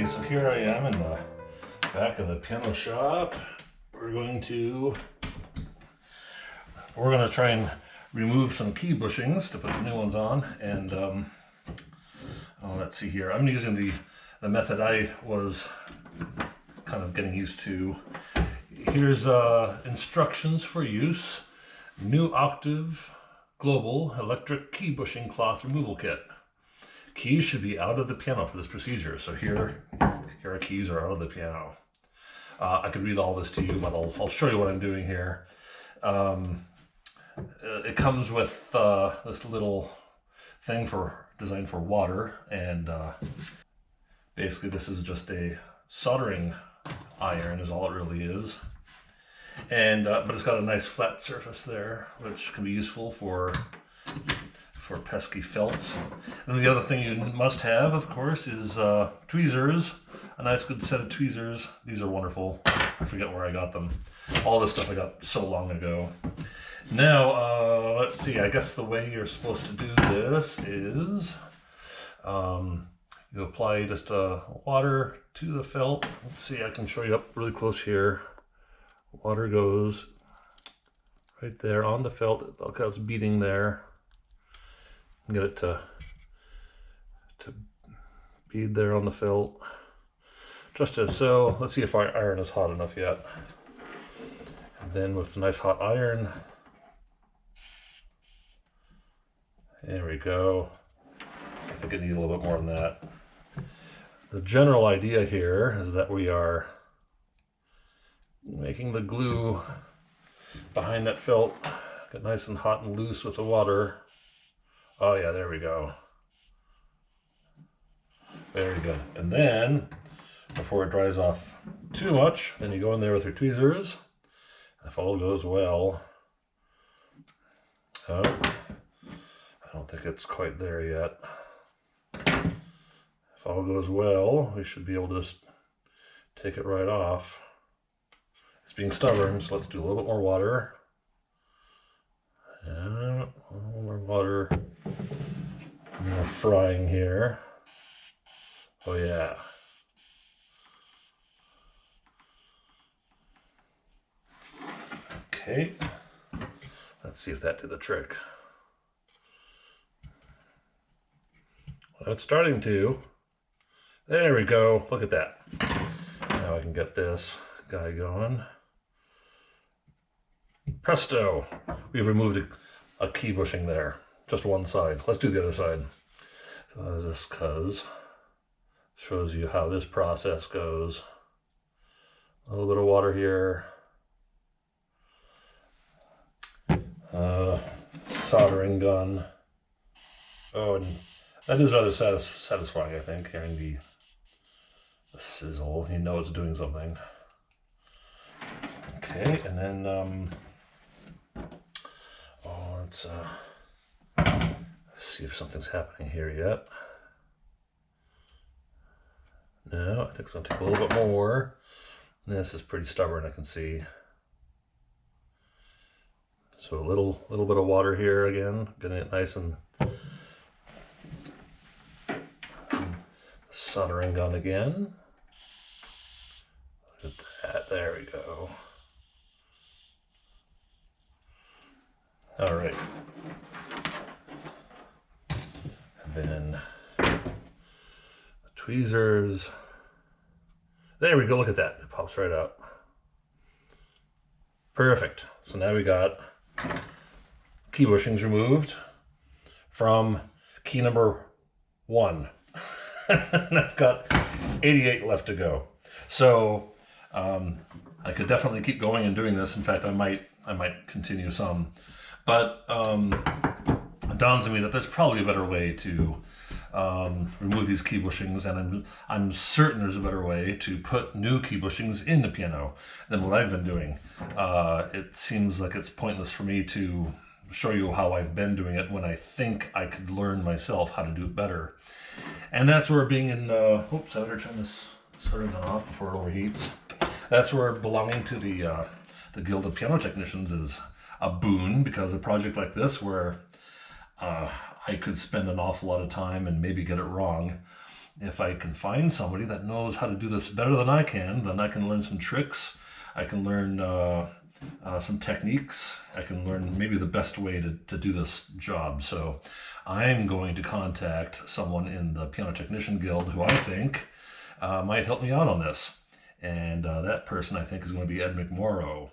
Okay, so here I am in the back of the piano shop. We're going to try and remove some key bushings to put the new ones on. And let's see here. I'm using the method I was kind of getting used to. Here's instructions for use. New Octave Global Electric Key Bushing Cloth Removal Kit. Keys should be out of the piano for this procedure. So here our keys are out of the piano. I could read all this to you, but I'll show you what I'm doing here. It comes with this little thing designed for water, and basically this is just a soldering iron is all it really is. And but it's got a nice flat surface there, which can be useful for pesky felts. And the other thing you must have, of course, is tweezers. A nice good set of tweezers. These are wonderful. I forget where I got them. All this stuff I got so long ago. Now, let's see. I guess the way you're supposed to do this is you apply just water to the felt. Let's see. I can show you up really close here. Water goes right there on the felt. Look how it's beating there. Get it to bead there on the felt, just as so. Let's see if our iron is hot enough yet. And then with a nice hot iron, there we go. I think it needs a little bit more than that. The general idea here is that we are making the glue behind that felt get nice and hot and loose with the water. Oh yeah, there we go. Very good. And then, before it dries off too much, then you go in there with your tweezers. If all goes well, oh, I don't think it's quite there yet. If all goes well, we should be able to just take it right off. It's being stubborn, so let's do a little bit more water. And a little more water. More frying here. Oh yeah. Okay. Let's see if that did the trick. Well, it's starting to. There we go. Look at that. Now I can get this guy going. Presto! We've removed a key bushing there. Just one side. Let's do the other side. So this shows you how this process goes. A little bit of water here. Soldering gun. Oh, and that is rather satisfying, I think, hearing the sizzle. You know it's doing something. Okay, and then let's see if something's happening here yet. No, I think it's going to take a little bit more. This is pretty stubborn, I can see. So a little bit of water here again, getting it nice and soldering gun again. Look at that, there we go. All right. And then the tweezers. There we go, look at that. It pops right out. Perfect. So now we got key bushings removed from key number 1. And I've got 88 left to go. So I could definitely keep going and doing this. In fact, I might continue some. But it dawns on me that there's probably a better way to remove these key bushings, and I'm certain there's a better way to put new key bushings in the piano than what I've been doing. It seems like it's pointless for me to show you how I've been doing it when I think I could learn myself how to do it better. And that's where being in, oops, I better turn this soldering gun off before it overheats. That's where belonging to the Guild of Piano Technicians is a boon, because a project like this where I could spend an awful lot of time and maybe get it wrong, if I can find somebody that knows how to do this better than I can, then I can learn some tricks. I can learn some techniques. I can learn maybe the best way to do this job. So I'm going to contact someone in the Piano Technician Guild who I think might help me out on this. And that person I think is going to be Ed McMorrow.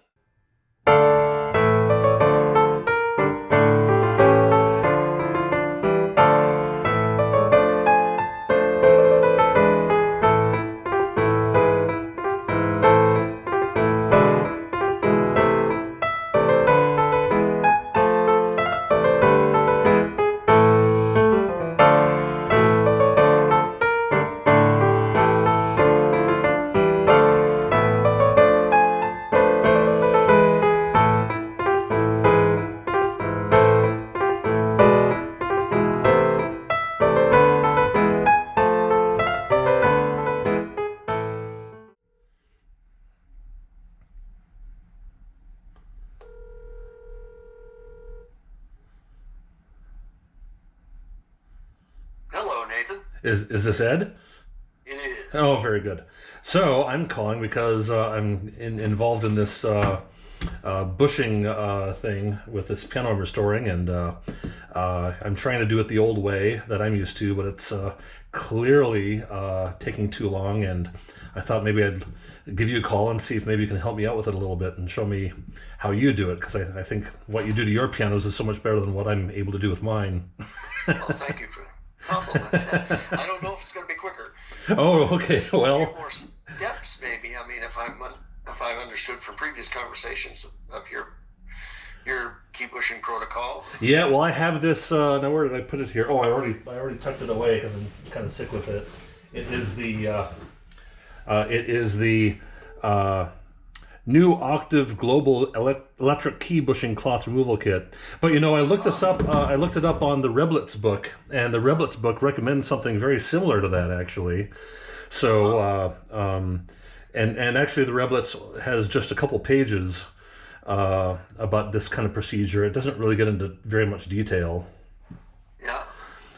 Hello, Nathan. Is this Ed? It is. Oh, very good. So I'm calling because I'm involved in this bushing thing with this piano I'm restoring, and I'm trying to do it the old way that I'm used to, but it's clearly taking too long. And I thought maybe I'd give you a call and see if maybe you can help me out with it a little bit and show me how you do it, because I think what you do to your pianos is so much better than what I'm able to do with mine. Well, thank you for the compliment. I don't know if it's going to be quicker. Oh, okay. A few Well, more steps, maybe. I mean, if I've understood from previous conversations of your key pushing protocol. yeah. Well, I have this. Now, where did I put it here? Oh, I already tucked it away because I'm kind of sick with it. It is the new Octave Global Electric Key Bushing Cloth Removal Kit. But I looked this up. I looked it up on the Reblitz book, and the Reblitz book recommends something very similar to that, actually. So, and actually, the Reblitz has just a couple pages about this kind of procedure. It doesn't really get into very much detail. Yeah.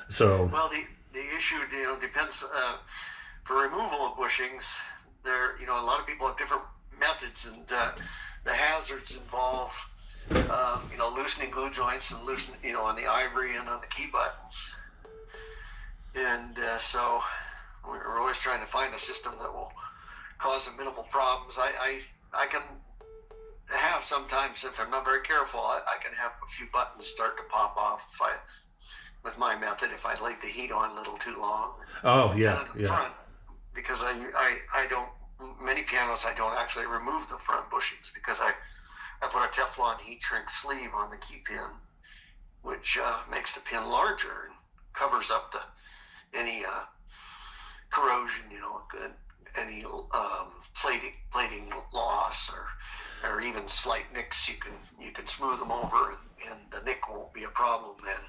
So, Well, the issue depends. For removal of bushings, a lot of people have different methods, and the hazards involve loosening glue joints and loosening on the ivory and on the key buttons, and so we're always trying to find a system that will cause minimal problems. I can have sometimes, if I'm not very careful, I can have a few buttons start to pop off with my method if I laid the heat on a little too long. oh And yeah, at the yeah, front, because I don't, many pianos I don't actually remove the front bushings, because I put a Teflon heat shrink sleeve on the key pin, which makes the pin larger and covers up any corrosion, any plating loss, or even slight nicks. You can smooth them over, and the nick won't be a problem then.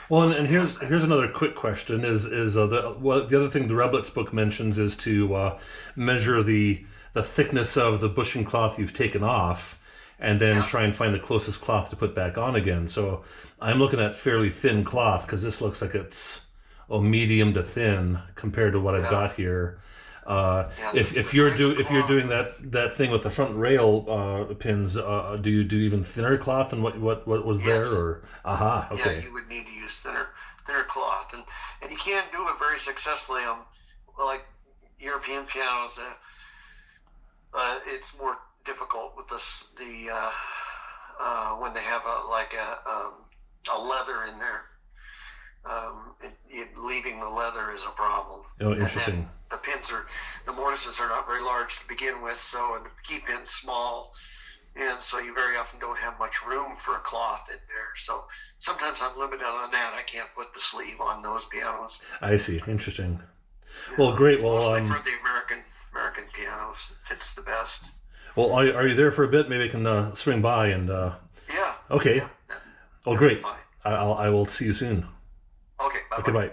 Well, and here's another quick question: is the other thing the Reblitz book mentions is to measure the thickness of the bushing cloth you've taken off, and then Yeah. try and find the closest cloth to put back on again. So I'm looking at fairly thin cloth because this looks like it's medium to thin compared to what I've Yeah. got here. Yeah, If the you're type of if you're doing cloth. that thing with the front rail pins, do you do even thinner cloth than what was there? Yes. Or aha, Yeah, okay. you would need to use thinner cloth, and you can do it very successfully on like European pianos. It's more difficult with when they have a leather in there. Leaving the leather is a problem. Oh, And interesting. then the mortises are not very large to begin with, and the key pin's small, and so you very often don't have much room for a cloth in there. So sometimes I'm limited on that. I can't put the sleeve on those pianos. I see. Interesting. Well, great. It's mostly for the American pianos. It fits the best. Well, are you there for a bit? Maybe I can swing by and. Yeah. Okay. Yeah. Oh, That'll be great. fine. I will see you soon. Okay. Bye Okay, bye. bye.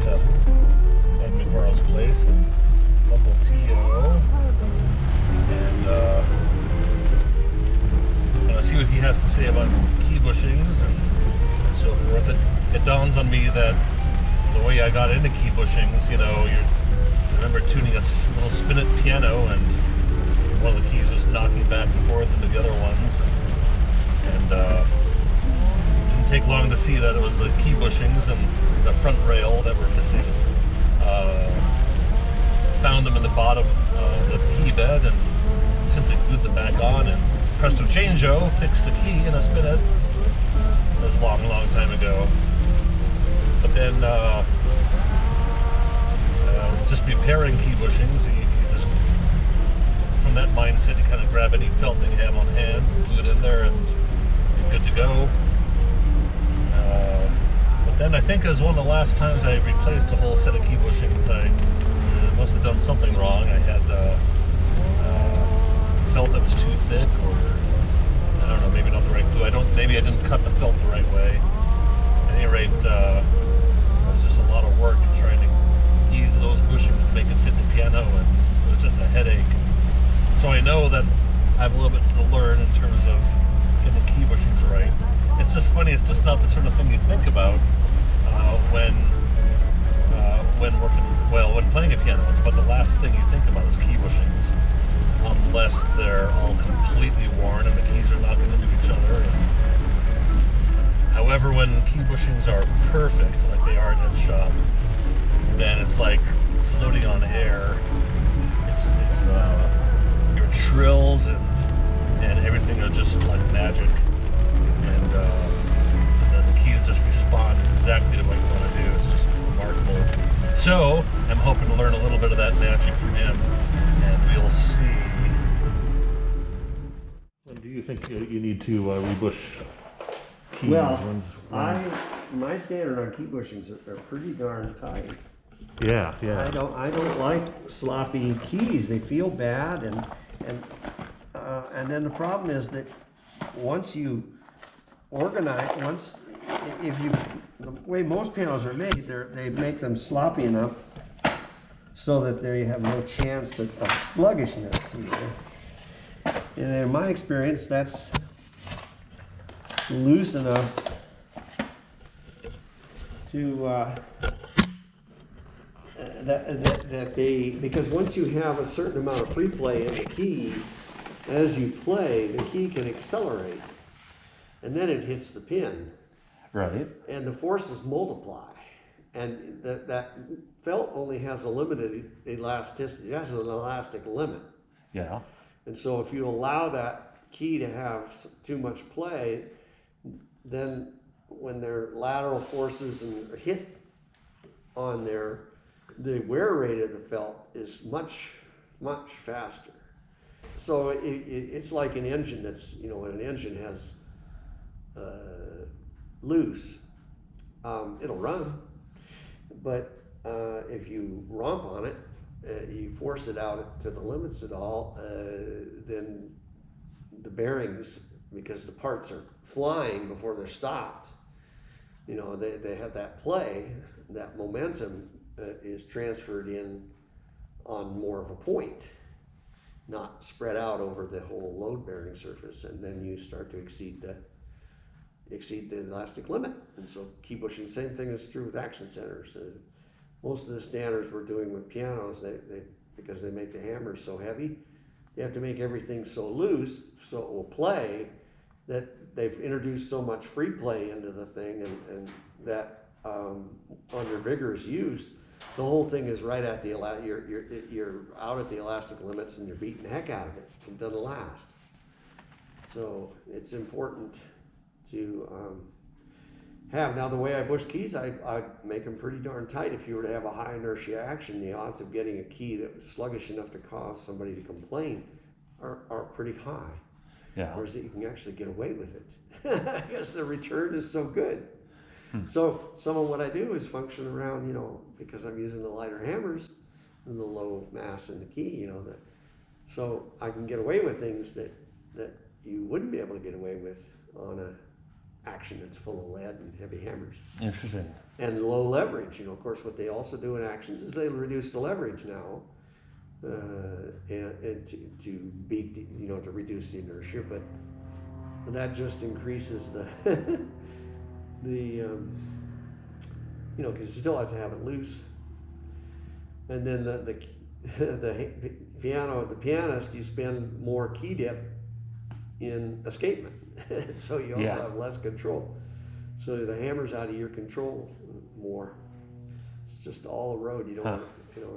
off to Ed McMurrow's place and Uncle T.O. and see what he has to say about key bushings and so forth. It dawns on me that the way I got into key bushings, I remember tuning a little spinet piano, and one of the keys was knocking back and forth into the other ones, and it didn't take long to see that it was the key bushings and the front rail that were missing. Found them in the bottom of the key bed and simply glued them back on, and presto changeo, fixed a key in a spinet. That was a long, long time ago. But then just repairing key bushings, you just, from that mindset, you kind of grab any felt that you have on hand, glue it in there, and you're good to go. But then I think it was one of the last times I replaced a whole set of key bushings. I must have done something wrong. I had felt that was too thick, or I don't know, maybe not the right glue. Maybe I didn't cut the felt the right way. At any rate, it was just a lot of work trying to ease those bushings to make it fit the piano, and it was just a headache. So I know that I have a little bit to learn in terms of getting the key bushings right. It's just funny, it's just not the sort of thing you think about when playing a piano. It's about the last thing you think about is key bushings, unless they're all completely worn and the keys are knocking into each other. However, when key bushings are perfect, like they are in Ed's shop, then it's like floating on air. It's your trills and everything are just like magic, and then the keys just respond exactly to what you want to do. It's just remarkable. So I'm hoping to learn a little bit of that magic from him, and we'll see. When do you think you need to rebush keys? Well, my standard on key bushings are pretty darn tight. Yeah. I don't like sloppy keys. They feel bad, and then the problem is that once you organize, the way most pianos are made, they make them sloppy enough so that they have no chance of sluggishness. And in my experience, that's loose enough to because once you have a certain amount of free play in the key, as you play, the key can accelerate, and then it hits the pin. Right. And the forces multiply, and that felt only has a limited elasticity. It has an elastic limit. Yeah. And so if you allow that key to have too much play, then when their lateral forces and hit on the wear rate of the felt is much, much faster. So it's like an engine that's, when an engine has loose, it'll run. But if you romp on it, you force it out to the limits at all, then the bearings, because the parts are flying before they're stopped, they have that play, that momentum is transferred in on more of a point, not spread out over the whole load bearing surface, and then you start to exceed the elastic limit. And so key bushing, same thing is true with action centers. Most of the standards we're doing with pianos, because they make the hammers so heavy, they have to make everything so loose so it will play, that they've introduced so much free play into the thing, and that under vigorous use, the whole thing is right at the you're out at the elastic limits, and you're beating the heck out of it. It doesn't last. So it's important to have. Now, the way I bush keys, I make them pretty darn tight. If you were to have a high inertia action, the odds of getting a key that was sluggish enough to cause somebody to complain are pretty high. Yeah. Whereas you can actually get away with it because the return is so good. So some of what I do is function around, because I'm using the lighter hammers and the low mass in the key, so I can get away with things that you wouldn't be able to get away with on a action that's full of lead and heavy hammers. Interesting. and low leverage. Of course, what they also do in actions is they reduce the leverage now, and to beat to reduce the inertia, but that just increases the because you still have to have it loose. And then the pianist, you spend more key dip in escapement, so you also have less control. So the hammer's out of your control more. It's just all a road. You don't,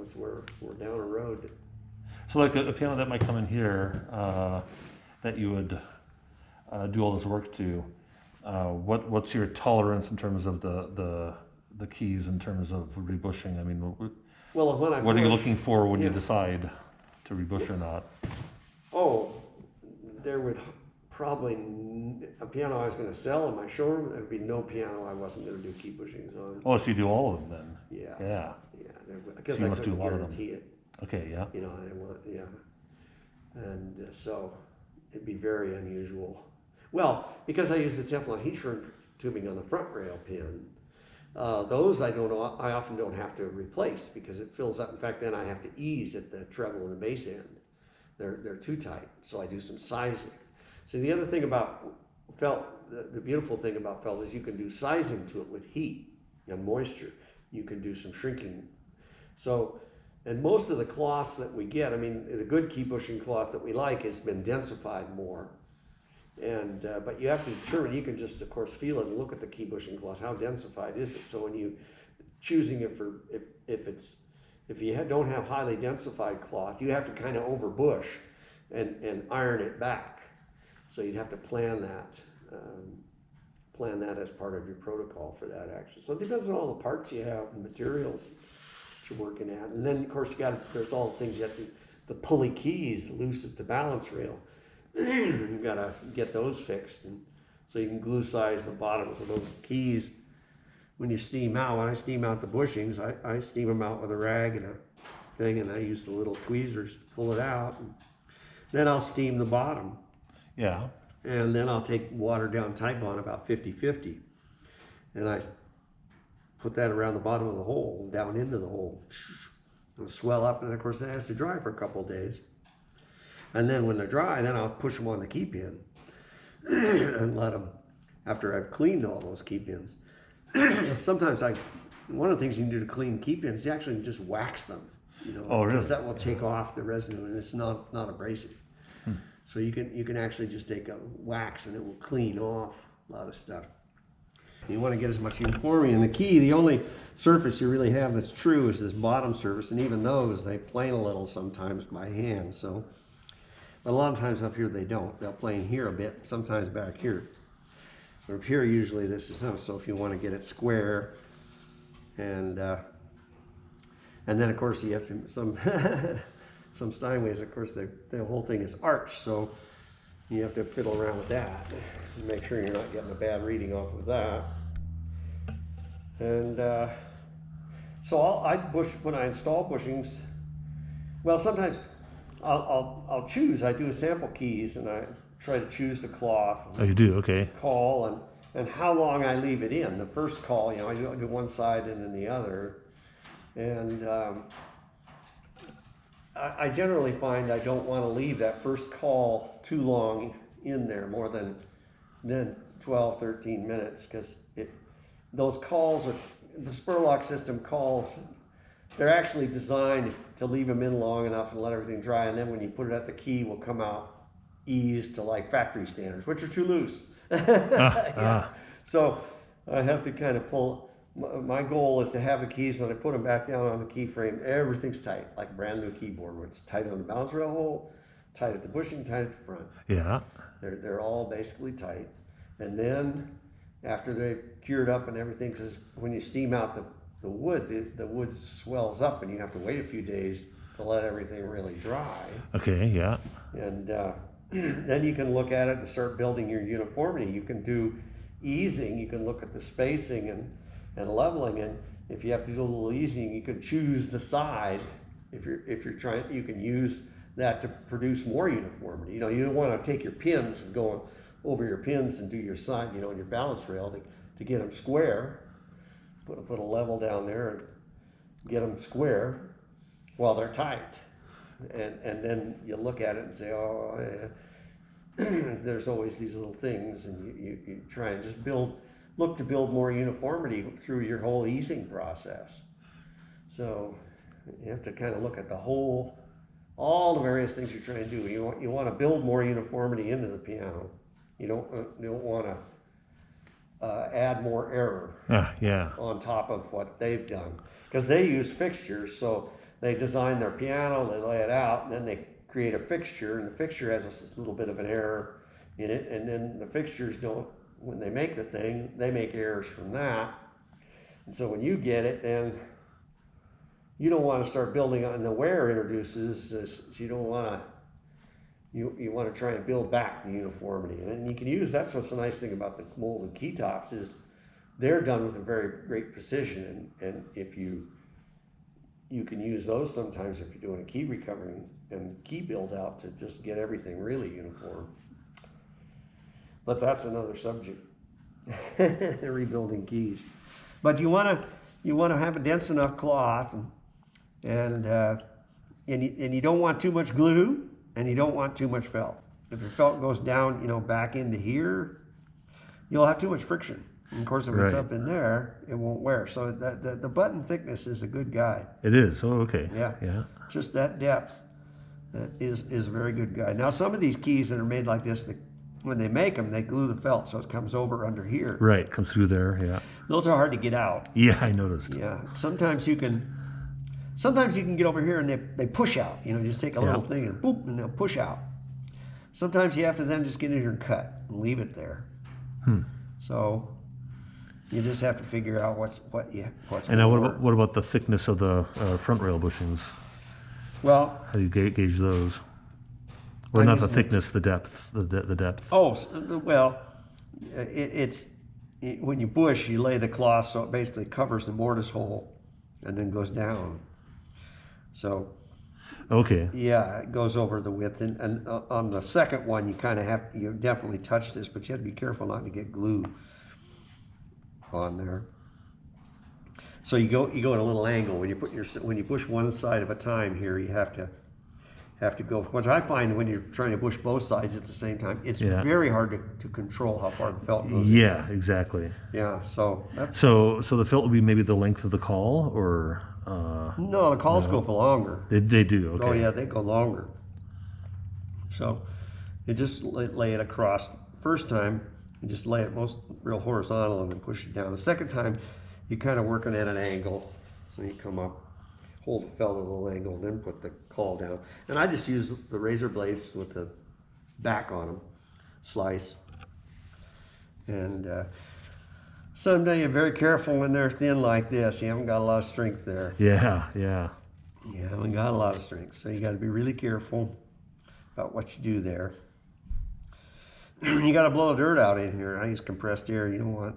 it's we're down a road. So like a piano that might come in here, that you would do all this work to. What's your tolerance in terms of the keys in terms of rebushing? I mean, what are you looking for when you decide to rebush or not? Oh, there would probably a piano I was going to sell in my showroom. There'd be no piano I wasn't going to do key bushings on. Oh, so you do all of them then? Yeah. Because so you I must do a couldn't lot of them. guarantee it. Okay, yeah. And so it'd be very unusual. Well, because I use the Teflon heat shrink tubing on the front rail pin, those I often don't have to replace because it fills up. In fact, then I have to ease at the treble and the bass end. They're too tight, so I do some sizing. So the other thing about felt, the beautiful thing about felt is you can do sizing to it with heat and moisture. You can do some shrinking. So, and most of the cloths that we get, I mean, the good key bushing cloth that we like has been densified more. And but you have to determine. You can just, of course, feel it and look at the key bushing cloth. How densified is it? So when you choosing it for if you don't have highly densified cloth, you have to kind of overbush and iron it back. So you'd have to plan that as part of your protocol for that action. So it depends on all the parts you have and materials that you're working at. And then of course there's all the things you have to, the pulley keys loose at the balance rail. You've got to get those fixed, and so you can glue size the bottoms of those keys when you steam out. When I steam out the bushings, I steam them out with a rag and a thing, and I use the little tweezers to pull it out. And then I'll steam the bottom. Yeah. And then I'll take watered down Titebond about 50-50, and I put that around the bottom of the hole, down into the hole. It'll swell up, and of course it has to dry for a couple of days. And then when they're dry, then I'll push them on the key pin and let them, after I've cleaned all those key pins. Sometimes one of the things you can do to clean key pins is you actually just wax them, Oh, really? because that will take off the residue, and it's not abrasive. So you can actually just take a wax and it will clean off a lot of stuff. You want to get as much uniformity in the key. The only surface you really have that's true is this bottom surface, and even those, they plane a little sometimes by hand. So, but a lot of times up here they don't. They'll plane here a bit, sometimes back here. But up here usually this is so if you want to get it square, and then of course you have to some Steinways, of course the whole thing is arched, so you have to fiddle around with that and make sure you're not getting a bad reading off of that. And so I bush when I install bushings. Well, sometimes I'll choose. I do a sample keys and I try to choose the cloth. Oh, you do? Okay. Call and how long I leave it in. The first call, I do one side and then the other, and I generally find I don't want to leave that first call too long in there, more than 12, 13 minutes, because those calls are, the Spurlock system calls, they're actually designed to leave them in long enough and let everything dry, and then when you put it at the key, will come out eased to like factory standards, which are too loose. So I have to kind of pull. My goal is to have the keys, when I put them back down on the key frame, everything's tight, like a brand new keyboard, where it's tight on the balance rail hole, tight at the bushing, tight at the front. Yeah. They're all basically tight. And then after they've cured up and everything, because when you steam out the wood, the wood swells up and you have to wait a few days to let everything really dry. Okay, yeah. And then you can look at it and start building your uniformity. You can do easing, you can look at the spacing and leveling, and if you have to do a little easing, you can choose the side. If you're trying, you can use that to produce more uniformity. You don't want to take your pins and go over your pins and do your side, in your balance rail to get them square. put a level down there and get them square while they're tight. And then you look at it and say, oh, yeah. There's always these little things, and you try and just look to build more uniformity through your whole easing process. So you have to kind of look at all the various things you're trying to do. You want to build more uniformity into the piano. You don't want to add more error Yeah. on top of what they've done, because they use fixtures. So they design their piano, they lay it out, and then they create a fixture, and the fixture has a little bit of an error in it, and then the fixtures don't, when they make the thing, they make errors from that. And so when you get it, then you don't want to start building on the wear introduces this, so you don't want to, you want to try and build back the uniformity. And you can use, that's what's the nice thing about the molded key tops, is they're done with a very great precision, and if you can use those sometimes if you're doing a key recovery and key build out to just get everything really uniform. But that's another subject, rebuilding keys. But you want to have a dense enough cloth, and you don't want too much glue, and you don't want too much felt. If your felt goes down, back into here, you'll have too much friction. And of course, if it's up in there, it won't wear. So the button thickness is a good guide. It is. Oh, okay. Yeah. Just that depth is a very good guide. Now, some of these keys that are made like this, when they make them, they glue the felt so it comes over under here. Right, comes through there. Yeah. Those are hard to get out. Yeah, I noticed. Yeah. Sometimes you can get over here and they push out. Just take a little thing and boop, and they'll push out. Sometimes you have to then just get in here and cut and leave it there. So you just have to figure out what's. And now, what about the thickness of the front rail bushings? Well, how do you gauge those? Or not the thickness, the depth, the depth. Oh, well, when you bush, you lay the cloth so it basically covers the mortise hole, and then goes down. So. Okay. Yeah, it goes over the width, and on the second one, you definitely touch this, but you have to be careful not to get glue on there. So you go at a little angle when you push one side of a time here. You have to go. Which I find when you're trying to push both sides at the same time, it's very hard to control how far the felt goes. Yeah, exactly. Yeah, so that's so the felt will be maybe the length of the caul, or no, the cauls go for longer. They do. Okay. Oh yeah, they go longer. So you just lay it across. First time you just lay it real horizontal and then push it down. The second time you're kind of working at an angle, so you come up, hold the felt at a little angle, then put the caul down. And I just use the razor blades with the back on them, slice. And someday you're very careful when they're thin like this. You haven't got a lot of strength there. Yeah. You haven't got a lot of strength, so you got to be really careful about what you do there. You got to blow the dirt out in here. I use compressed air. You don't want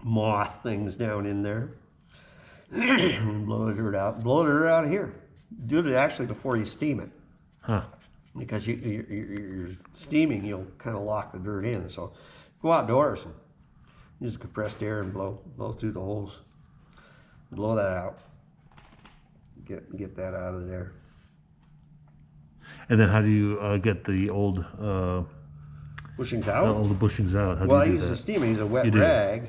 moth things down in there. Blow the dirt out. Blow the dirt out of here. Do it actually before you steam it. Because you're steaming, you'll kind of lock the dirt in. So go outdoors and use compressed air and blow through the holes. Blow that out. Get that out of there. And then how do you get the old bushings out? All the bushings out. How Well, do I you do use that? a steamer. I use a wet rag,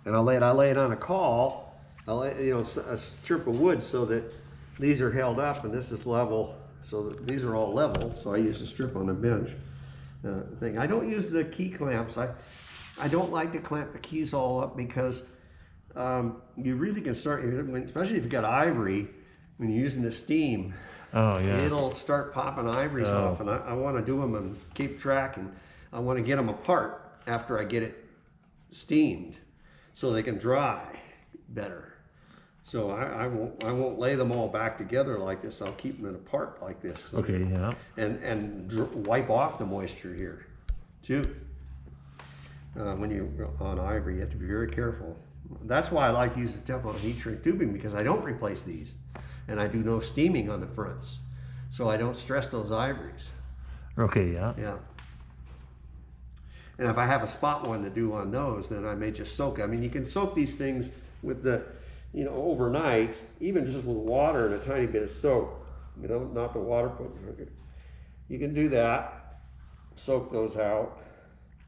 and I lay it on a caul. I lay a strip of wood so that these are held up and this is level. So that these are all level. So I use a strip on a bench thing. I don't use the key clamps. I don't like to clamp the keys all up because you really can start, especially if you've got ivory, when you're using the steam. Oh yeah. It'll start popping ivories off, and I want to do them and keep track, and I want to get them apart after I get it steamed, so they can dry better. So I won't lay them all back together like this. I'll keep them apart like this. So Okay. Yeah. And wipe off the moisture here, too. When you're on ivory, you have to be very careful. That's why I like to use the Teflon heat shrink tubing, because I don't replace these. And I do no steaming on the fronts, so I don't stress those ivories. Okay, yeah. Yeah. And if I have a spot one to do on those, then I may just soak it. I mean, you can soak these things with the, overnight, even just with water and a tiny bit of soap. Not the water put. You can do that. Soak those out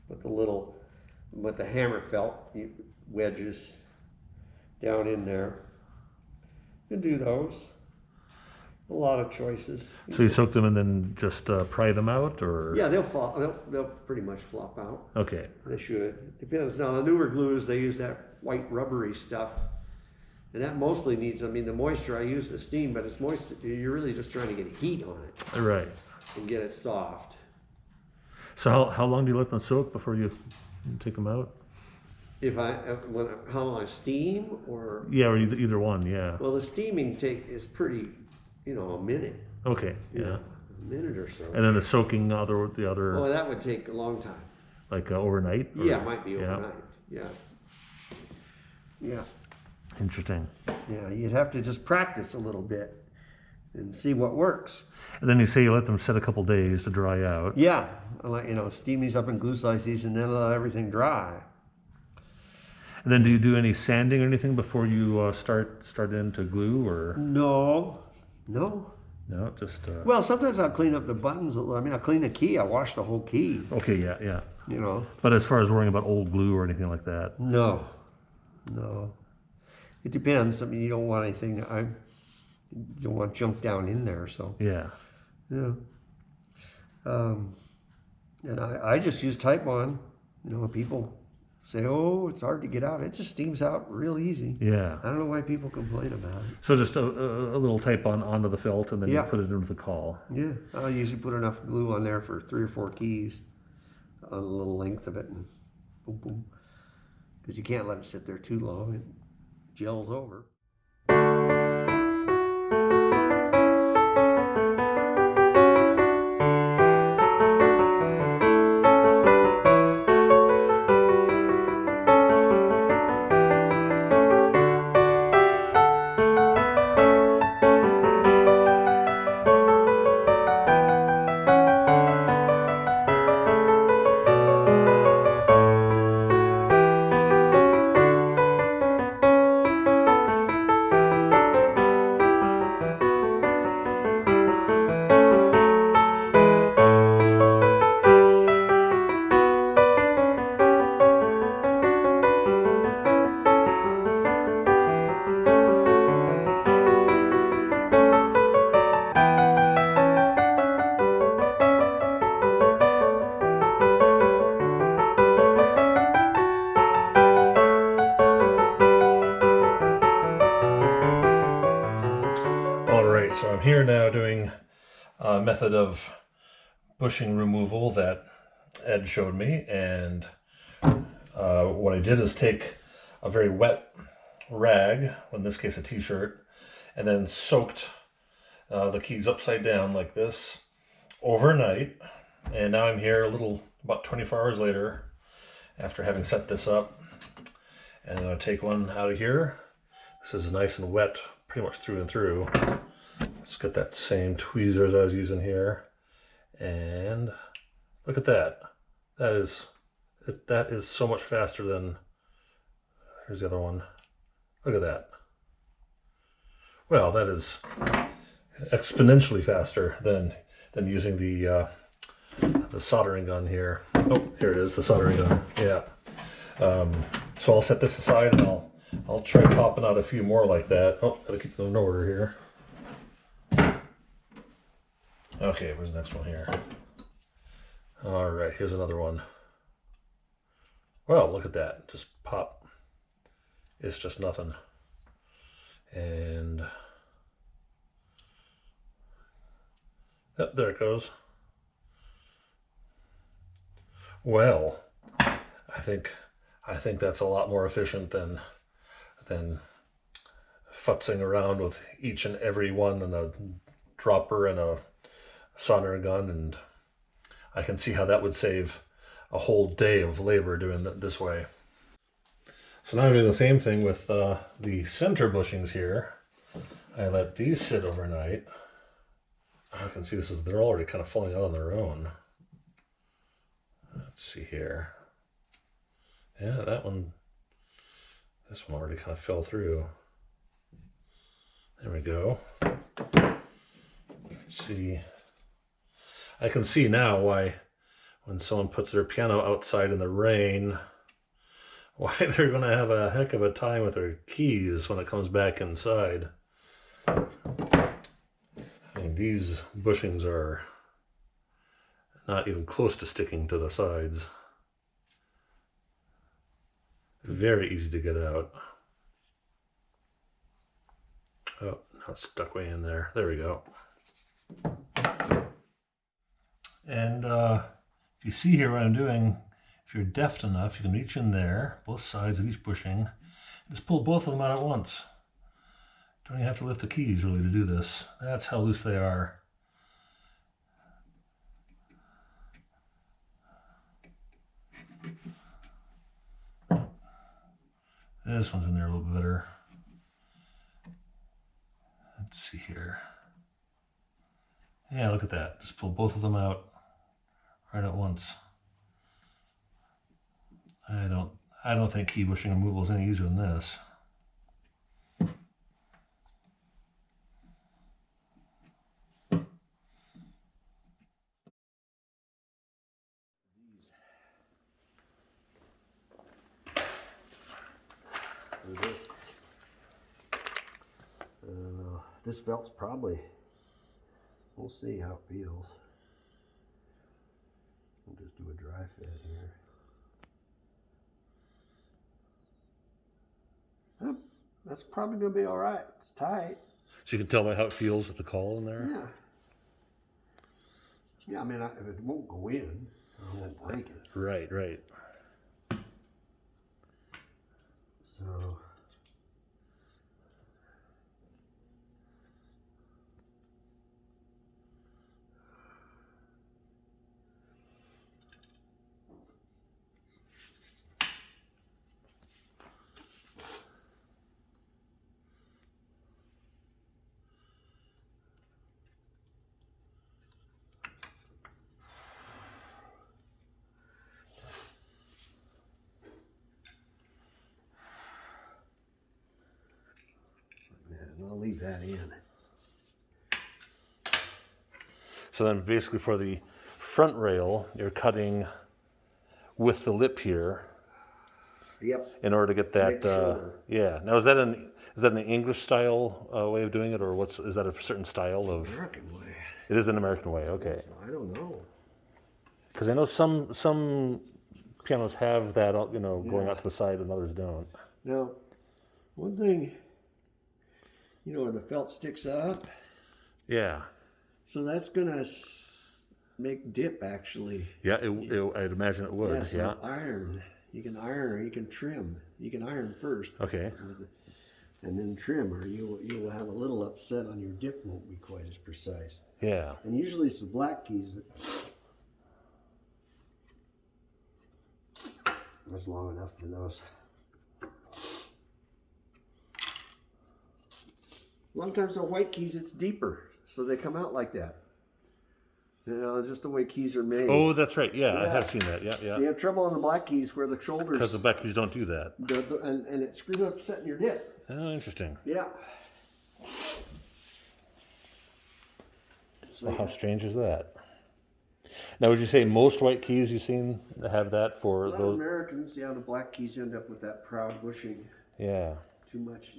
with the hammer felt wedges down in there. You can do those. A lot of choices. So you soak them and then just pry them out, or? Yeah, they'll pretty much flop out. Okay. They should. Depends. Now the newer glues, they use that white rubbery stuff, and that mostly needs. I mean, the moisture. I use the steam, but it's moist. You're really just trying to get heat on it. Right. And get it soft. So how long do you let them soak before you take them out? How long steam or? Yeah, or either one. Yeah. Well, the steaming is pretty, a minute. Okay. Yeah. A minute or so. And then the soaking the other. Oh, that would take a long time. Like overnight? Or? Yeah, it might be overnight. Yeah. Yeah. Interesting. Yeah, you'd have to just practice a little bit and see what works. And then you say you let them set a couple days to dry out. Yeah, I let steam these up in glue slices and then let everything dry. And then do you do any sanding or anything before you start into glue, or? No. No, just. Well, sometimes I'll clean up the buttons. I mean, I'll clean the key. I wash the whole key. Okay, yeah. But as far as worrying about old glue or anything like that? No. It depends. I mean, you don't want anything. You don't want junk down in there. So. Yeah. Yeah. And I just use Type On. People say, "Oh, it's hard to get out." It just steams out real easy. Yeah. I don't know why people complain about it. So just a little Type On onto the felt, and then you put it into the caul. Yeah. I'll usually put enough glue on there for 3 or 4 keys on a little length of it, and boom, boom. Because you can't let it sit there too long. It gels over. So I'm here now doing a method of bushing removal that Ed showed me, and what I did is take a very wet rag, in this case a t-shirt, and then soaked the keys upside down like this overnight, and now I'm here about 24 hours later after having set this up, and I'm going to take one out of here. This is nice and wet pretty much through and through. Let's get that same tweezers I was using here, and look at that. That is so much faster than, here's the other one. Look at that. Well, that is exponentially faster than using the soldering gun here. Oh, here it is, the soldering gun. Yeah. So I'll set this aside, and I'll try popping out a few more like that. Oh, gotta keep them in order here. Okay, where's the next one here? All right, here's another one. Well, look at that, just pop. It's just nothing. And yep, there it goes. Well, I think that's a lot more efficient than futzing around with each and every one and a dropper and a soldering gun, and I can see how that would save a whole day of labor doing it this way. So now I'm doing the same thing with the center bushings here. I let these sit overnight. I can see they're already kind of falling out on their own. Let's see here. Yeah, this one already kind of fell through. There we go. Let's see. I can see now why when someone puts their piano outside in the rain, why they're going to have a heck of a time with their keys when it comes back inside. I mean, these bushings are not even close to sticking to the sides. Very easy to get out. Oh, now it's stuck way in there. There we go. And if you see here what I'm doing, if you're deft enough, you can reach in there, both sides of each bushing, just pull both of them out at once. Don't even have to lift the keys really to do this. That's how loose they are. This one's in there a little bit better. Let's see here. Yeah, look at that. Just pull both of them out right at once. I don't think key bushing removal is any easier than this. This felt's probably, we'll see how it feels. I'll just do a dry fit here. That's probably gonna be all right. It's tight. So you can tell by how it feels with the caul in there? Yeah. Yeah, I mean, if it won't go in, I won't break it. Right, right. So. And I'll leave that in. So then basically for the front rail, you're cutting with the lip here. Yep. In order to get that, Make the shoulder. yeah. Now is that an English style way of doing it, or is that a certain style of? American way. It is an American way. Okay. I don't know. Because I know some pianos have that, going out to the side, and others don't. Now, one thing, where the felt sticks up, Yeah. so that's gonna make dip actually. Yeah. I'd imagine it would. Yeah, so Yeah. iron. You can iron or you can trim. You can iron first. Okay. And then trim, or you will have a little upset on your dip, won't be quite as precise. Yeah. And usually it's the black keys that's long enough for those. A lot of times the white keys, it's deeper, so they come out like that. It's just the way keys are made. Oh, that's right. Yeah, I have seen that. Yeah, yeah. So you have trouble on the black keys where the shoulders... Because the back keys don't do that. And it screws up setting your dip. Oh, interesting. Yeah. So Well, how strange is that? Now, would you say most white keys you've seen have that for a lot of those? Americans, the black keys end up with that proud bushing Yeah. too much.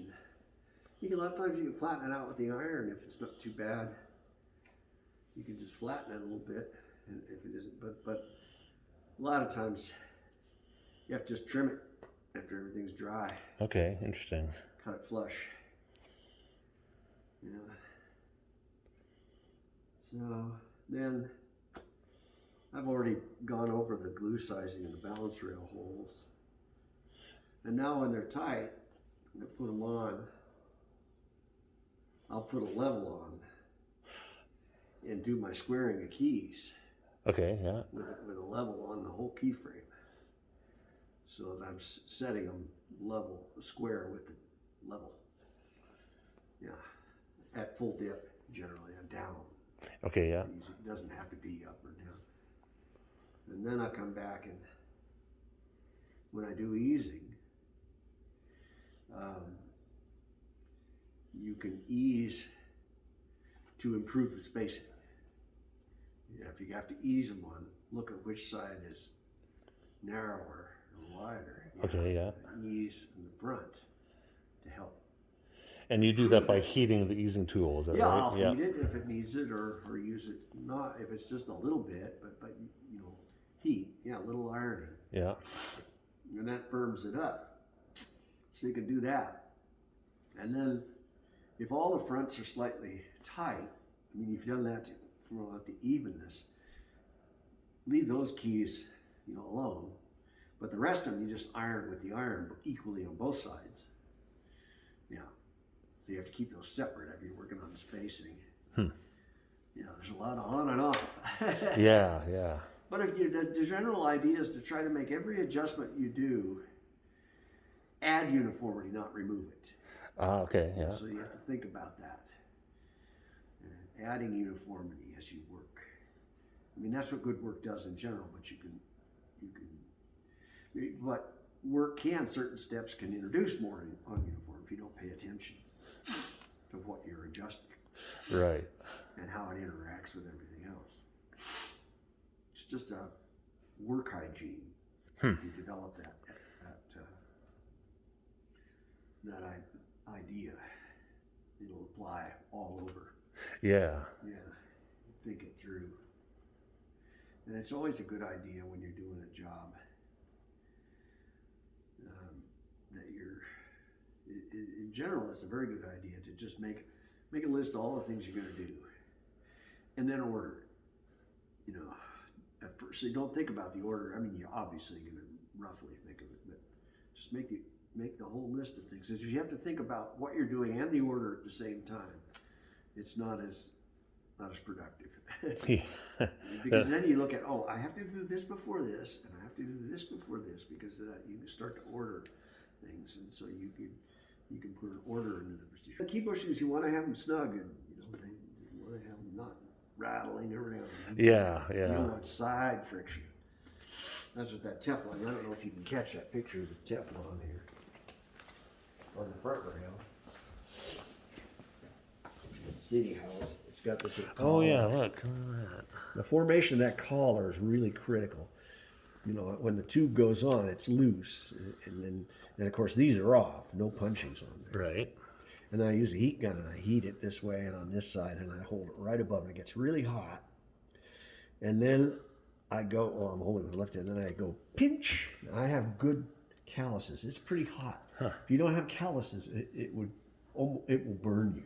And a lot of times you can flatten it out with the iron if it's not too bad. You can just flatten it a little bit, and if it isn't, but a lot of times you have to just trim it after everything's dry. Okay, interesting. Cut it flush. Yeah. So then I've already gone over the glue sizing and the balance rail holes. And now when they're tight, I'm gonna put them on. I'll put a level on and do my squaring of keys. Okay, yeah. With a level on the whole key frame. So that I'm setting them level, square with the level. Yeah, at full dip, generally, and down. Okay, yeah. It doesn't have to be up or down. And then I come back and when I do easing, you can ease to improve the spacing. Yeah, if you have to ease them on, look at which side is narrower or wider. Okay, yeah. Ease in the front to help. And you do that by heating the easing tool, is that Yeah, right? I'll heat it if it needs it, or use it not if it's just a little bit, but you know, heat. Yeah, a little ironing. Yeah. And that firms it up. So you can do that. And then if all the fronts are slightly tight, I mean, you've done that for the evenness, leave those keys, you know, alone. But the rest of them, you just iron with the iron equally on both sides. Yeah. So you have to keep those separate if you're working on the spacing. You know, there's a lot of on and off. Yeah, yeah. But if you, the general idea is to try to make every adjustment you do add uniformity, not remove it. Okay, yeah. So you have to think about that. Adding uniformity as you work. I mean, that's what good work does in general, but but work certain steps can introduce more on uniform if you don't pay attention to what you're adjusting. Right. And how it interacts with everything else. It's just a work hygiene. You develop that idea. It'll apply all over. Yeah. Yeah. Think it through. And it's always a good idea when you're doing a job that in general, it's a very good idea to just make a list of all the things you're going to do and then order it. You know, at first, so you don't think about the order. I mean, you're obviously going to roughly think of it, but just make the whole list of things. If you have to think about what you're doing and the order at the same time, it's not as productive. Because then you look at, I have to do this before this, and I have to do this before this, because you can start to order things, and so you can put an order into the procedure. The key bushings, you want to have them snug, and you want to have them not rattling around. Yeah. You don't want side friction. That's what that Teflon. I don't know if you can catch that picture of the Teflon here on the front rail. City house. It's got this. Oh yeah, look. At the formation of that collar is really critical. You know, when the tube goes on, it's loose, and of course these are off, no punchings on there. Right. And then I use a heat gun and I heat it this way and on this side, and I hold it right above, and it gets really hot. And then I go, I'm holding with the left hand, and then I go pinch. I have good calluses. It's pretty hot. If you don't have calluses, it will burn you.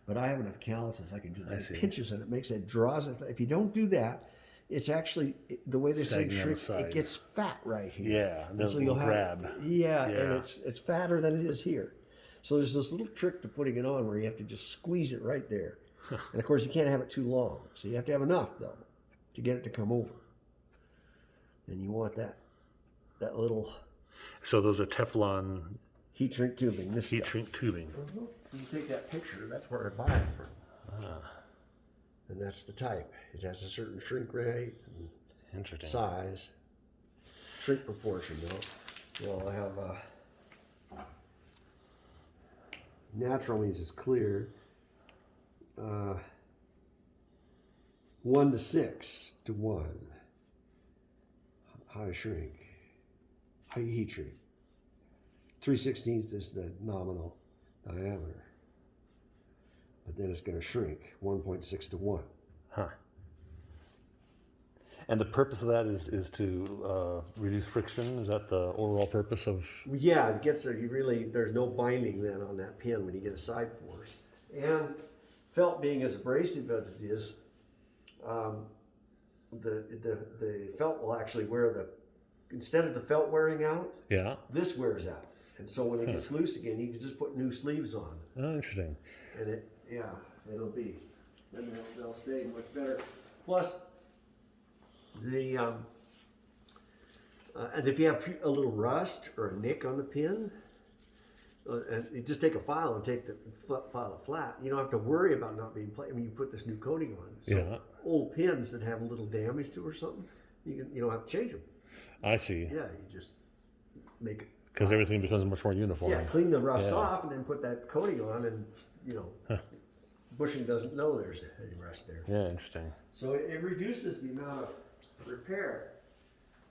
But I have enough calluses, I can do that. It pinches and it makes it, draws it. If you don't do that, it's actually, the way this thing shrinks, it gets fat right here. Yeah, and so you'll grab. And it's fatter than it is here. So there's this little trick to putting it on where you have to just squeeze it right there. And of course you can't have it too long. So you have to have enough though to get it to come over. And you want that little. So those are Teflon heat shrink tubing. Heat shrink tubing. You take that picture, that's where I buy it from. And that's the type. It has a certain shrink rate and interesting size. Shrink proportion though. Well, I have natural means it's clear. 1 to 6 to 1. High shrink. High heat shrink. 3/16 is the nominal diameter. But then it's going to shrink 1.6 to 1. And the purpose of that is to reduce friction? Is that the overall purpose of? Yeah, it gets there. There's no binding then on that pin when you get a side force. And felt being as abrasive as it is, the felt will actually instead of the felt wearing out, this wears out. And so when it gets loose again, you can just put new sleeves on. Oh, interesting. And they'll stay much better. Plus, and if you have a little rust or a nick on the pin, and you just take a file and take the file flat. You don't have to worry about not being played. I mean, you put this new coating on. So old pins that have a little damage to or something, you don't have to change them. I see. Yeah, you just make it. Because everything becomes much more uniform. Yeah, clean the rust Yeah. off and then put that coating on, and bushing doesn't know there's any rust there. Yeah, interesting. So it reduces the amount of repair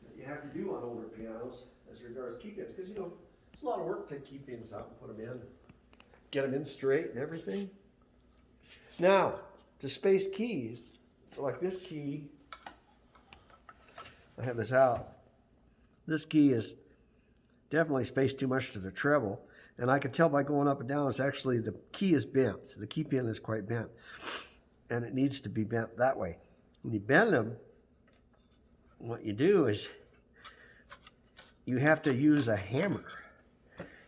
that you have to do on older pianos as regards key pins, because it's a lot of work to take key pins out and put them in, get them in straight and everything. Now, to space keys, like this key, I have this out. This key is definitely spaced too much to the treble, and I can tell by going up and down, it's actually, the key is bent. The key pin is quite bent, and it needs to be bent that way. When you bend them, what you do is you have to use a hammer,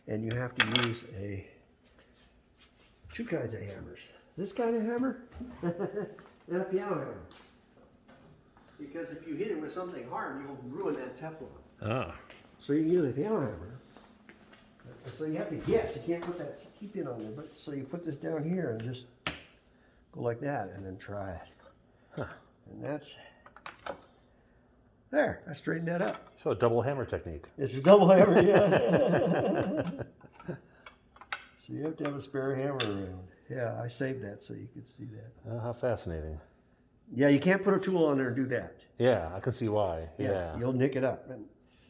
and you have to use two kinds of hammers. This kind of hammer and a piano hammer. Because if you hit it with something hard, you'll ruin that Teflon. Ah. So you can use a piano hammer. So you have to guess. You can't put that key pin on there. But so you put this down here and just go like that, and then try it. Huh. And that's there. I straightened that up. So a double hammer technique. It's a double hammer, yeah. So you have to have a spare hammer around. Yeah, I saved that so you could see that. Oh, how fascinating. Yeah, you can't put a tool on there and do that. Yeah, I can see why. Yeah. You'll nick it up. And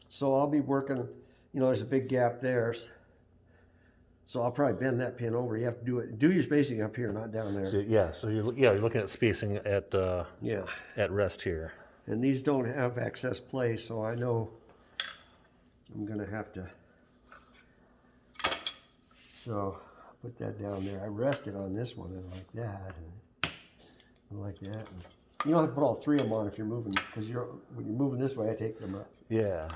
so I'll be working, there's a big gap there. So I'll probably bend that pin over. You have to do your spacing up here, not down there. So you're looking at spacing at at rest here. And these don't have excess play, so I know I'm gonna have to. So I'll put that down there. I rested on this one and like that, and like that. And you don't have to put all three of them on if you're moving, because when you're moving this way, I take them up. Yeah.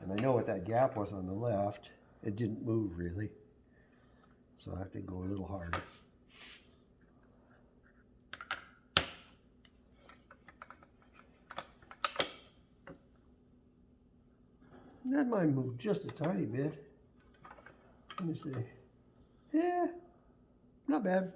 And I know what that gap was on the left. It didn't move really, so I have to go a little harder. That might move just a tiny bit. Let me see. Yeah, not bad.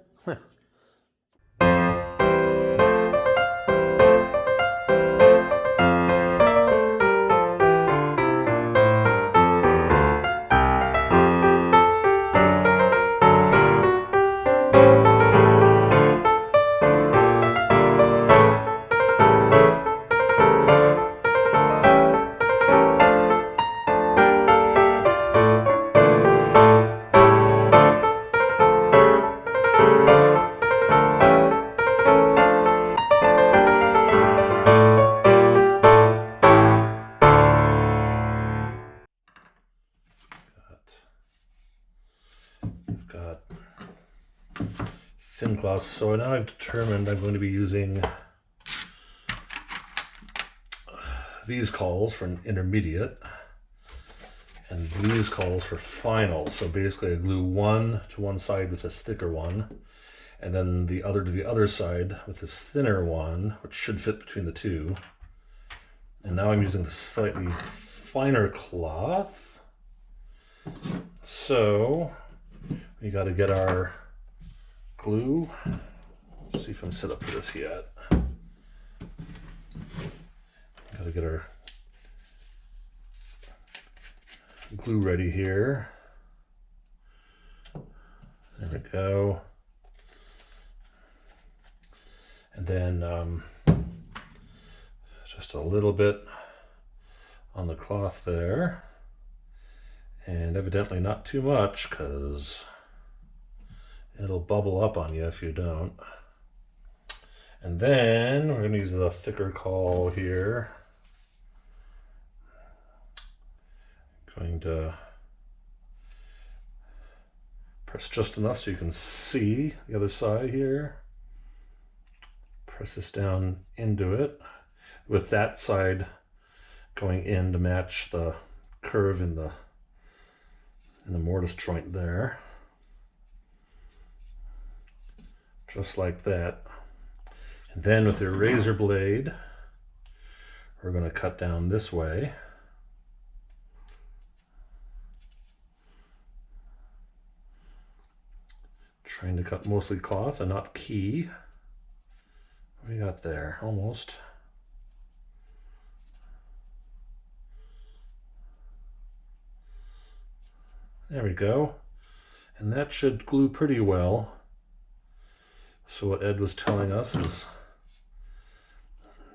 Got thin cloth. So now I've determined I'm going to be using these calls for an intermediate and these calls for final. So basically I glue one to one side with this thicker one, and then the other to the other side with this thinner one, which should fit between the two. And now I'm using the slightly finer cloth. So we got to get our glue. Let's see if I'm set up for this yet. Got to get our glue ready here. There we go. And then just a little bit on the cloth there. And evidently not too much, because it'll bubble up on you if you don't. And then we're going to use the thicker caul here. Going to press just enough so you can see the other side here. Press this down into it, with that side going in to match the curve in the mortise joint there. Just like that. And then with your razor blade, we're going to cut down this way. Trying to cut mostly cloth and not key. What do we got there? Almost. There we go. And that should glue pretty well. So what Ed was telling us is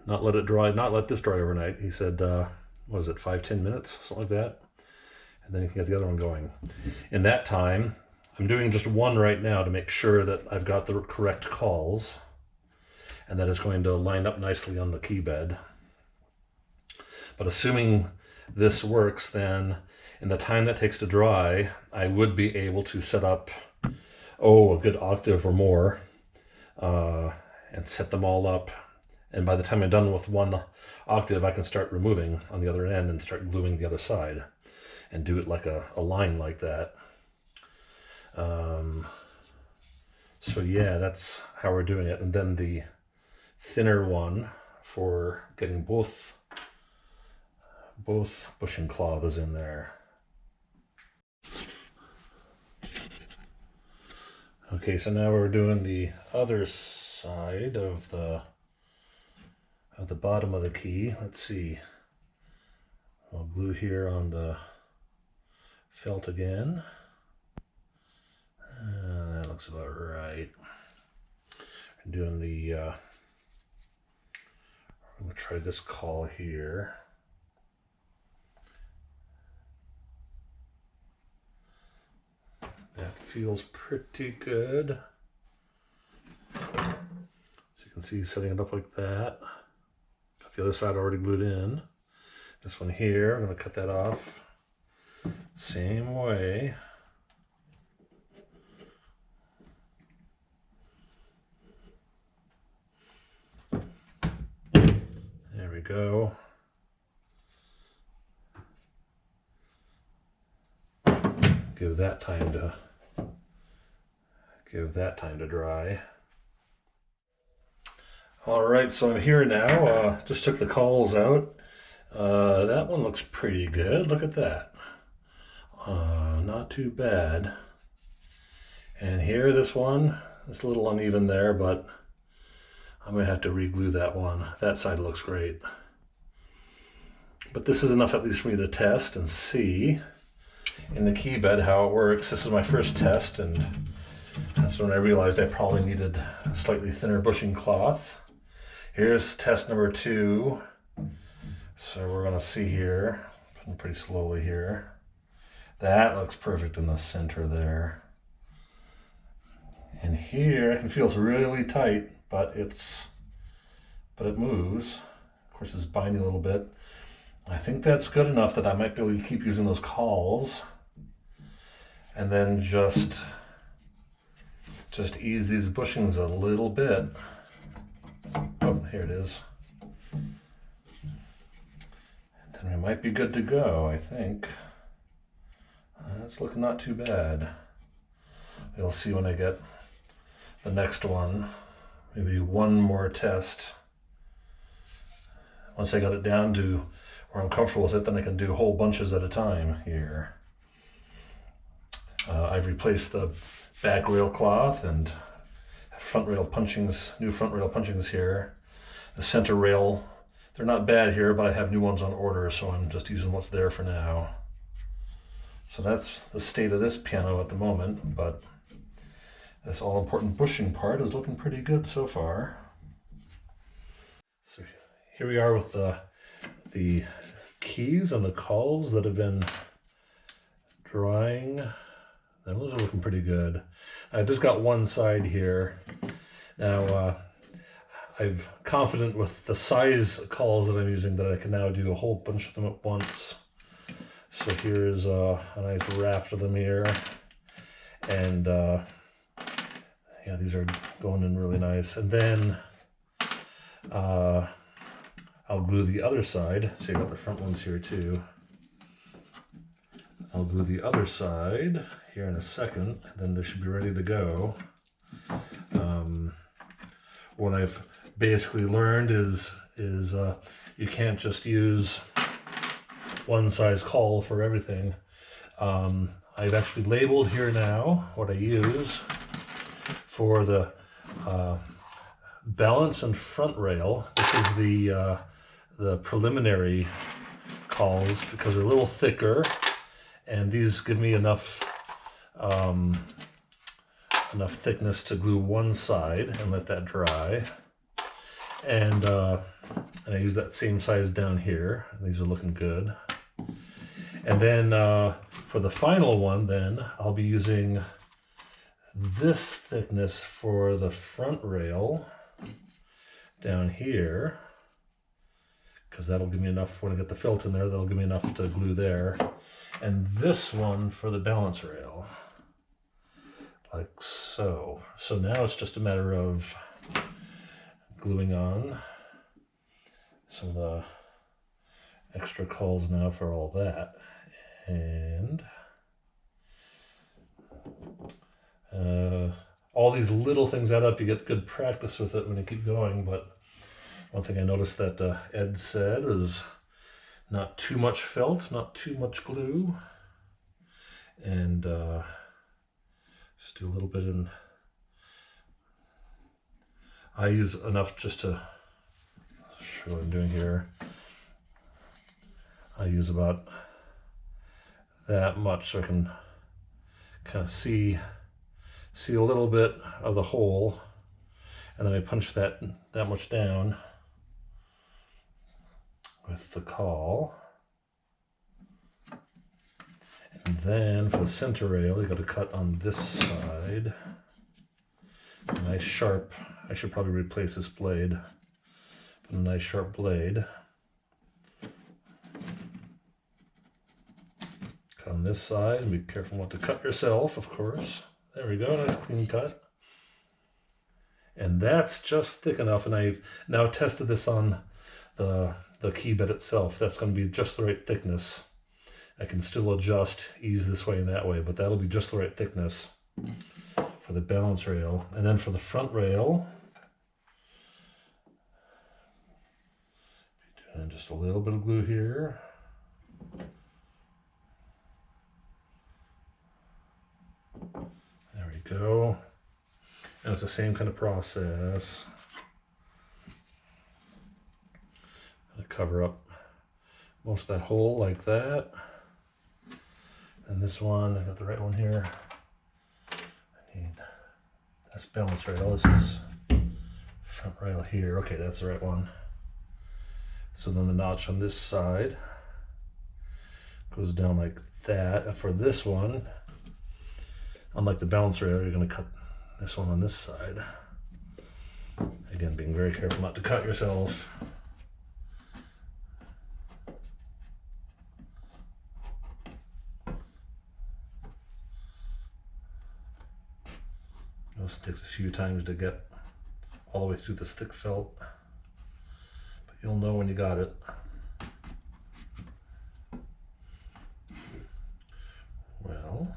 not let it dry, not let this dry overnight. He said, what was it, 5-10 minutes, something like that? And then you can get the other one going. In that time, I'm doing just one right now to make sure that I've got the correct calls and that it's going to line up nicely on the key bed. But assuming this works, then in the time that takes to dry, I would be able to set up, a good octave or more, and set them all up. And by the time I'm done with one octave, I can start removing on the other end and start gluing the other side and do it like a line like that. So yeah, that's how we're doing it. And then the thinner one for getting both bushing cloths in there. Okay, so now we're doing the other side of the bottom of the key. Let's see. I'll glue here on the felt again. That looks about right. I'm doing the, I'm gonna try this call here. That feels pretty good. So you can see setting it up like that. Got the other side already glued in. This one here, I'm gonna cut that off. Same way. There we go. Give that time to dry. All right, so I'm here now. Just took the cowls out. That one looks pretty good. Look at that. Not too bad. And here, this one, it's a little uneven there, but I'm gonna have to re-glue that one. That side looks great. But this is enough at least for me to test and see in the key bed how it works. This is my first test, and that's when I realized I probably needed a slightly thinner bushing cloth. Here's test number 2. So we're gonna see here, putting pretty slowly here. That looks perfect in the center there. And here, it feels really tight, but it moves. Of course, it's binding a little bit. I think that's good enough that I might be able to keep using those cawls. And then just ease these bushings a little bit. Oh, here it is. And then we might be good to go, I think. That's looking not too bad. You'll see when I get the next one. Maybe one more test. Once I got it down to where I'm comfortable with it, then I can do whole bunches at a time here. I've replaced the back rail cloth and front rail punchings, new front rail punchings here. The center rail, they're not bad here, but I have new ones on order, so I'm just using what's there for now. So that's the state of this piano at the moment, but this all-important bushing part is looking pretty good so far. So here we are with the keys and the cawls that have been drying. Those are looking pretty good. I just got one side here. Now, I'm confident with the size cawls that I'm using that I can now do a whole bunch of them at once. So here's a nice raft of them here. And yeah, these are going in really nice. And then I'll glue the other side. See, I got the front ones here too. I'll glue the other side here in a second, then they should be ready to go. What I've basically learned is you can't just use one size cawl for everything. I've actually labeled here now what I use for the balance and front rail. This is the preliminary cawls because they're a little thicker And these give me enough enough thickness to glue one side and let that dry. And I use that same size down here. These are looking good. And then for the final one, then I'll be using this thickness for the front rail down here, because that'll give me enough when I get the felt in there. That'll give me enough to glue there. And this one for the balance rail, like so. So now it's just a matter of gluing on some of the extra culls now for all that. And all these little things add up. You get good practice with it when you keep going. But one thing I noticed that Ed said was not too much felt, not too much glue, and just do a little bit in. I use enough just to show what I'm doing here. I use about that much so I can kind of see a little bit of the hole, and then I punch that much down with the caul. And then for the center rail, you got to cut on this side. A nice sharp, I should probably replace this blade, but a nice sharp blade. Cut on this side, and be careful not to cut yourself, of course. There we go, nice clean cut. And that's just thick enough, and I've now tested this on the key bed itself. That's going to be just the right thickness. I can still adjust, ease this way and that way, but that'll be just the right thickness for the balance rail. And then for the front rail, doing just a little bit of glue here. There we go. And it's the same kind of process. I'm gonna cover up most of that hole like that. And this one, I got the right one here. I need, that's balance rail. This is front rail here. Okay, that's the right one. So then the notch on this side goes down like that. And for this one, unlike the balance rail, you're going to cut this one on this side. Again, being very careful not to cut yourself. It also takes a few times to get all the way through this thick felt, but you'll know when you got it. Well,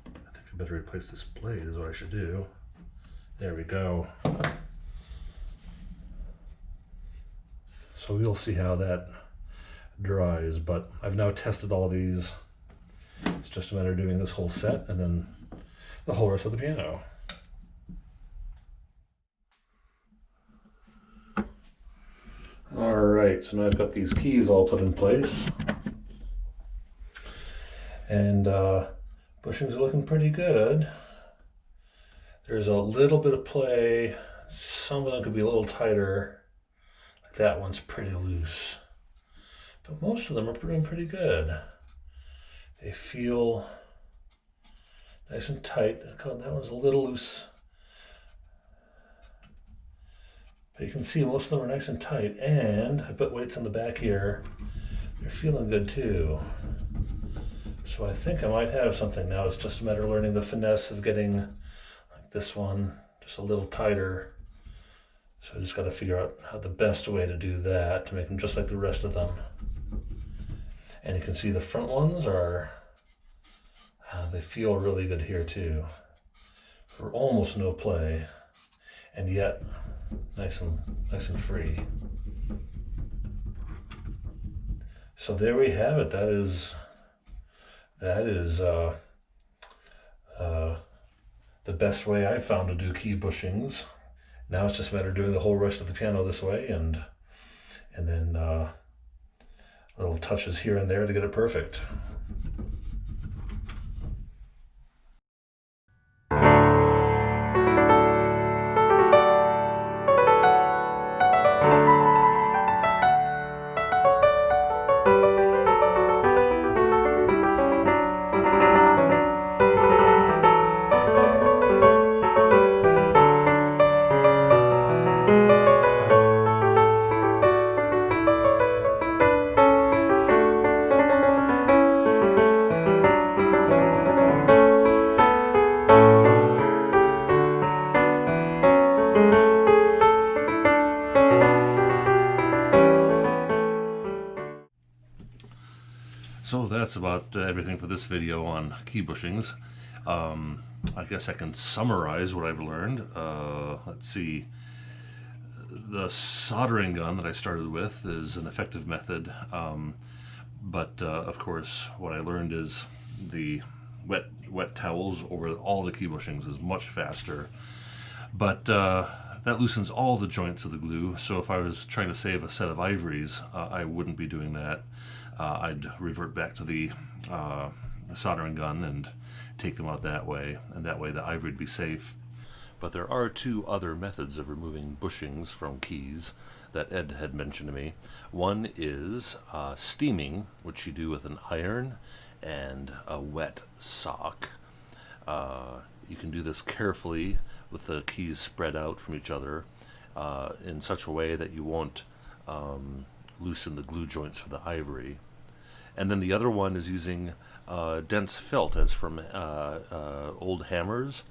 I think I better replace this blade is what I should do. There we go. So we'll see how that dries, but I've now tested all of these. It's just a matter of doing this whole set and then the whole rest of the piano. All right, so now I've got these keys all put in place. And bushings are looking pretty good. There's a little bit of play. Some of them could be a little tighter. Like that one's pretty loose. But most of them are doing pretty good. They feel nice and tight. That one's a little loose. But you can see most of them are nice and tight. And I put weights on the back here. They're feeling good too. So I think I might have something now. It's just a matter of learning the finesse of getting like this one just a little tighter. So I just got to figure out how the best way to do that to make them just like the rest of them. And you can see the front ones are, they feel really good here too. For almost no play, and yet nice and free. So there we have it. That is the best way I've found to do key bushings. Now it's just a matter of doing the whole rest of the piano this way, and then Little touches here and there to get it perfect. So that's about everything for this video on key bushings. I guess I can summarize what I've learned. Let's see. The soldering gun that I started with is an effective method, but of course what I learned is the wet towels over all the key bushings is much faster. But that loosens all the joints of the glue, so if I was trying to save a set of ivories, I wouldn't be doing that. I'd revert back to the soldering gun and take them out that way, and that way the ivory would be safe. But there are two other methods of removing bushings from keys that Ed had mentioned to me. One is steaming, which you do with an iron and a wet sock. You can do this carefully with the keys spread out from each other in such a way that you won't loosen the glue joints for the ivory. And then the other one is using dense felt, as from old hammers,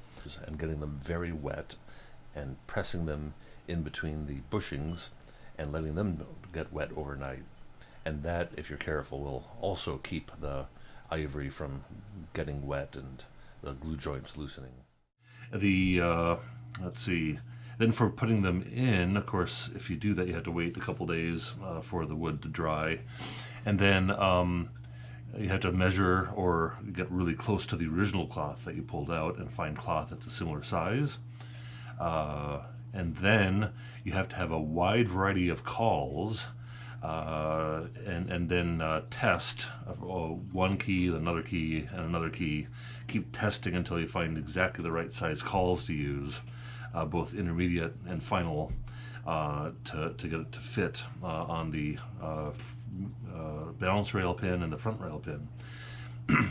and getting them very wet and pressing them in between the bushings and letting them get wet overnight. And that, if you're careful, will also keep the ivory from getting wet and the glue joints loosening. Let's see, then for putting them in, of course, if you do that, you have to wait a couple days for the wood to dry. And then you have to measure or get really close to the original cloth that you pulled out and find cloth that's a similar size. And then you have to have a wide variety of cauls, and then test one key, another key, and another key. Keep testing until you find exactly the right size cauls to use, both intermediate and final, to get it to fit on the balance rail pin and the front rail pin.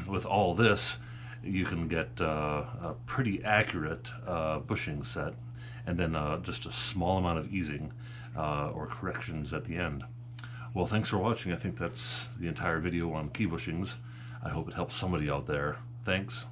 With all this, you can get a pretty accurate bushing set, and then just a small amount of easing or corrections at the end. Well, thanks for watching. I think that's the entire video on key bushings. I hope it helps somebody out there. Thanks.